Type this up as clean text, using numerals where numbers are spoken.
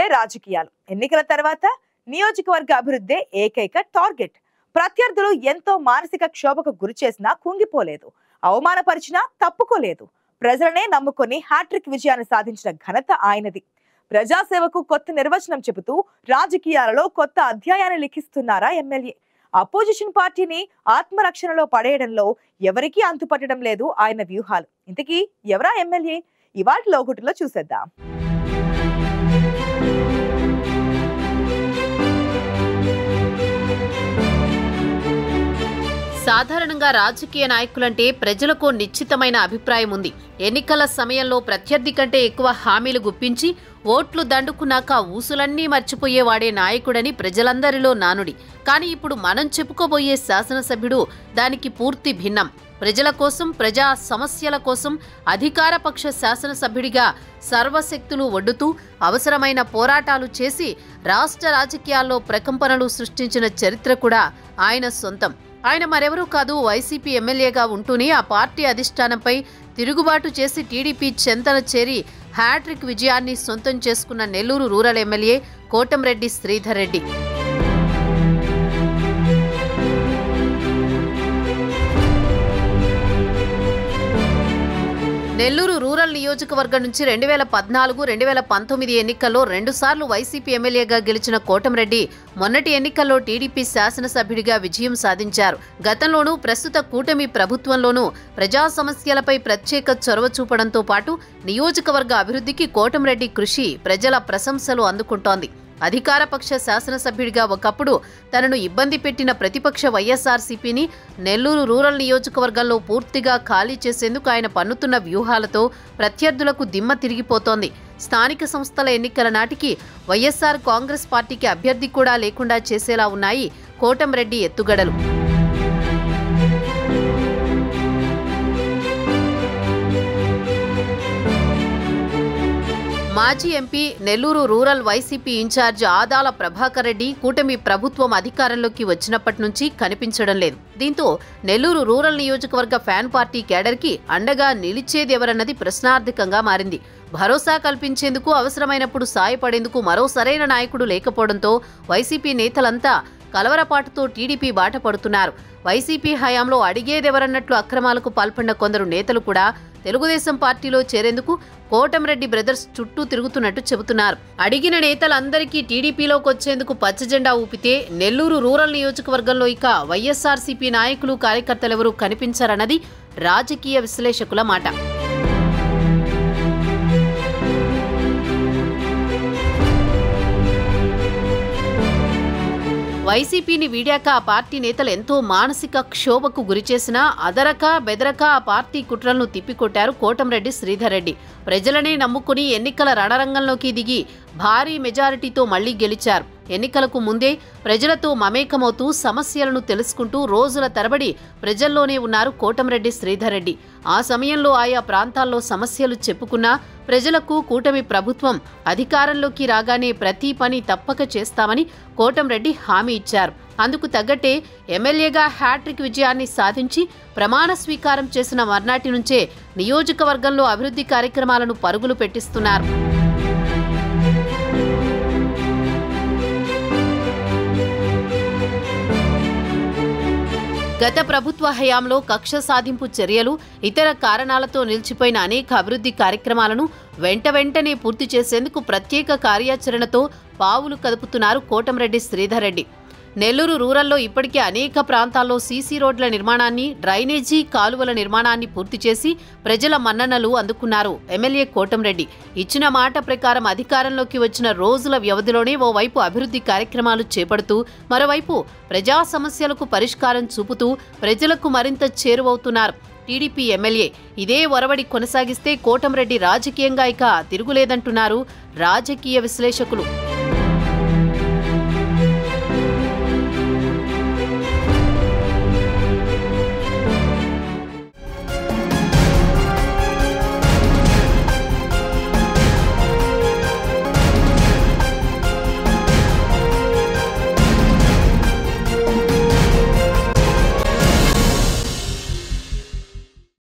ఇప్పుడే రాజకీయాలు, ఎన్నికల తర్వాత నియోజకవర్గ అభివృద్ధి ఏకైక టార్గెట్. ప్రత్యర్థులు ఎంతో మానసిక క్షోభకు గురి చేసినా కుంగిపోలేదు, అవమానపరిచినా తప్పుకోలేదు. ప్రజలనే నమ్ముకొని హ్యాట్రిక్ విజయాన్ని సాధించిన ఘనత ఆయనది. ప్రజాసేవకు కొత్త నిర్వచనం చెబుతూ రాజకీయాలలో కొత్త అధ్యాయాన్ని లిఖిస్తున్నారా ఎమ్మెల్యే. అపోజిషన్ పార్టీని ఆత్మరక్షణలో పడేయడంలో ఎవరికీ అంతుపట్టడం లేదు ఆయన వ్యూహాలు. ఇంతకీ ఎవరా ఎమ్మెల్యే? ఇవాటి లోగుటిలో చూసేద్దాం. సాధారణంగా రాజకీయ నాయకులంటే ప్రజలకు నిశ్చితమైన అభిప్రాయం ఉంది. ఎన్నికల సమయంలో ప్రత్యర్థి కంటే ఎక్కువ హామీలు గుప్పించి ఓట్లు దండుకున్నాక ఊసులన్నీ మర్చిపోయేవాడే నాయకుడని ప్రజలందరిలో నానుడి. కానీ ఇప్పుడు మనం చెప్పుకోబోయే శాసనసభ్యుడు దానికి పూర్తి భిన్నం. ప్రజల కోసం, ప్రజా సమస్యల కోసం అధికారపక్ష శాసనసభ్యుడిగా సర్వశక్తులు ఒడ్డుతూ అవసరమైన పోరాటాలు చేసి రాష్ట్ర రాజకీయాల్లో ప్రకంపనలు సృష్టించిన చరిత్ర కూడా ఆయన సొంతం. ఆయన మరెవరూ కాదు, వైసీపీ ఎమ్మెల్యేగా ఉంటూనే ఆ పార్టీ అధిష్టానంపై తిరుగుబాటు చేసి టీడీపీ చెంతన చేరి హ్యాట్రిక్ విజయాన్ని సొంతం చేసుకున్న Nellore rural MLA Kotamreddy Sridhar Reddy. Nellore rural నియోజకవర్గం నుంచి 2014-2019 ఎన్నికల్లో 2 సార్లు వైసీపీ ఎమ్మెల్యేగా గెలిచిన కోటంరెడ్డి మొన్నటి ఎన్నికల్లో టీడీపీ శాసనసభ్యుడిగా విజయం సాధించారు. గతంలోనూ ప్రస్తుత కూటమి ప్రభుత్వంలోనూ ప్రజా సమస్యలపై ప్రత్యేక చొరవ చూపడంతో పాటు నియోజకవర్గ అభివృద్ధికి కోటంరెడ్డి కృషి ప్రజల ప్రశంసలు అందుకుంటోంది. అధికారపక్ష శాసనసభ్యుడిగా ఒకప్పుడు తనను ఇబ్బంది పెట్టిన ప్రతిపక్ష వైఎస్ఆర్సీపీని నెల్లూరు రూరల్ నియోజకవర్గంలో పూర్తిగా ఖాళీ చేసేందుకు ఆయన పన్నుతున్న వ్యూహాలతో ప్రత్యర్థులకు దిమ్మ తిరిగిపోతోంది. స్థానిక సంస్థల ఎన్నికల నాటికి వైఎస్ఆర్ కాంగ్రెస్ పార్టీకి అభ్యర్థి కూడా లేకుండా చేసేలా ఉన్నాయి కోటంరెడ్డి ఎత్తుగడలు. మాజీ MP, Nellore rural YCP in charge Adala Prabhakar Reddy కూటమి ప్రభుత్వం అధికారంలోకి వచ్చినప్పటి నుంచి కనిపించడం లేదు. దీంతో నెల్లూరు రూరల్ నియోజకవర్గ ఫ్యాన్ పార్టీ కేడర్కి అండగా నిలిచేదెవరన్నది ప్రశ్నార్థకంగా మారింది. భరోసా కల్పించేందుకు, అవసరమైనప్పుడు సాయపడేందుకు మరో సరైన నాయకుడు లేకపోవడంతో వైసీపీ నేతలంతా కలవరపాటుతో టీడీపీ బాట పడుతున్నారు. వైసీపీ హయాంలో అడిగేదెవరన్నట్లు అక్రమాలకు పాల్పడిన కొందరు నేతలు కూడా తెలుగుదేశం పార్టీలో చేరేందుకు కోటంరెడ్డి బ్రదర్స్ చుట్టూ తిరుగుతున్నట్టు చెబుతున్నారు. అడిగిన నేతలందరికీ టీడీపీలోకి వచ్చేందుకు పచ్చజెండా ఊపితే నెల్లూరు రూరల్ నియోజకవర్గంలో ఇక వైఎస్ఆర్సీపీ నాయకులు, కార్యకర్తలెవరూ కనిపించరన్నది రాజకీయ విశ్లేషకుల మాట. వైసీపీని వీడాక ఆ పార్టీ నేతలు ఎంతో మానసిక క్షోభకు గురిచేసినా అదరక బెదరక ఆ పార్టీ కుట్రలను తిప్పికొట్టారు కోటంరెడ్డి శ్రీధర్ రెడ్డి. ప్రజలనే నమ్ముకుని ఎన్నికల రణరంగంలోకి దిగి భారీ మెజారిటీతో మళ్లీ గెలిచారు. ఎన్నికలకు ముందే ప్రజలతో మమేకమవుతూ సమస్యలను తెలుసుకుంటూ రోజుల తరబడి ప్రజల్లోనే ఉన్నారు కోటంరెడ్డి శ్రీధర్ రెడ్డి. ఆ సమయంలో ఆయా ప్రాంతాల్లో సమస్యలు చెప్పుకున్నా ప్రజలకు కూటమి ప్రభుత్వం అధికారంలోకి రాగానే ప్రతి పని తప్పక చేస్తామని కోటంరెడ్డి హామీ ఇచ్చారు. అందుకు తగ్గట్టే ఎమ్మెల్యేగా హ్యాట్రిక్ విజయాన్ని సాధించి ప్రమాణ స్వీకారం చేసిన మర్నాటి నుంచే నియోజకవర్గంలో అభివృద్ధి కార్యక్రమాలను పరుగులు పెట్టిస్తున్నారు. గత ప్రభుత్వ హయాంలో కక్ష సాధింపు చర్యలు, ఇతర కారణాలతో నిలిచిపోయిన అనేక అభివృద్ధి కార్యక్రమాలను వెంటనే పూర్తి చేసేందుకు ప్రత్యేక కార్యాచరణతో పావులు కదుపుతున్నారు కోటంరెడ్డి శ్రీధర్ రెడ్డి. నెల్లూరు రూరల్లో ఇప్పటికే అనేక ప్రాంతాల్లో సీసీ రోడ్ల నిర్మాణాన్ని, డ్రైనేజీ కాలువల నిర్మాణాన్ని పూర్తి చేసి ప్రజల మన్ననలు అందుకున్నారు ఎమ్మెల్యే కోటంరెడ్డి. ఇచ్చిన మాట ప్రకారం అధికారంలోకి వచ్చిన రోజుల వ్యవధిలోనే ఓవైపు అభివృద్ధి కార్యక్రమాలు చేపడుతూ మరోవైపు ప్రజా సమస్యలకు పరిష్కారం చూపుతూ ప్రజలకు మరింత చేరువవుతున్నారు టీడీపీ ఎమ్మెల్యే. ఇదే ఒరవడి కొనసాగిస్తే కోటంరెడ్డి రాజకీయంగా ఇక తిరుగులేదంటున్నారు రాజకీయ విశ్లేషకులు.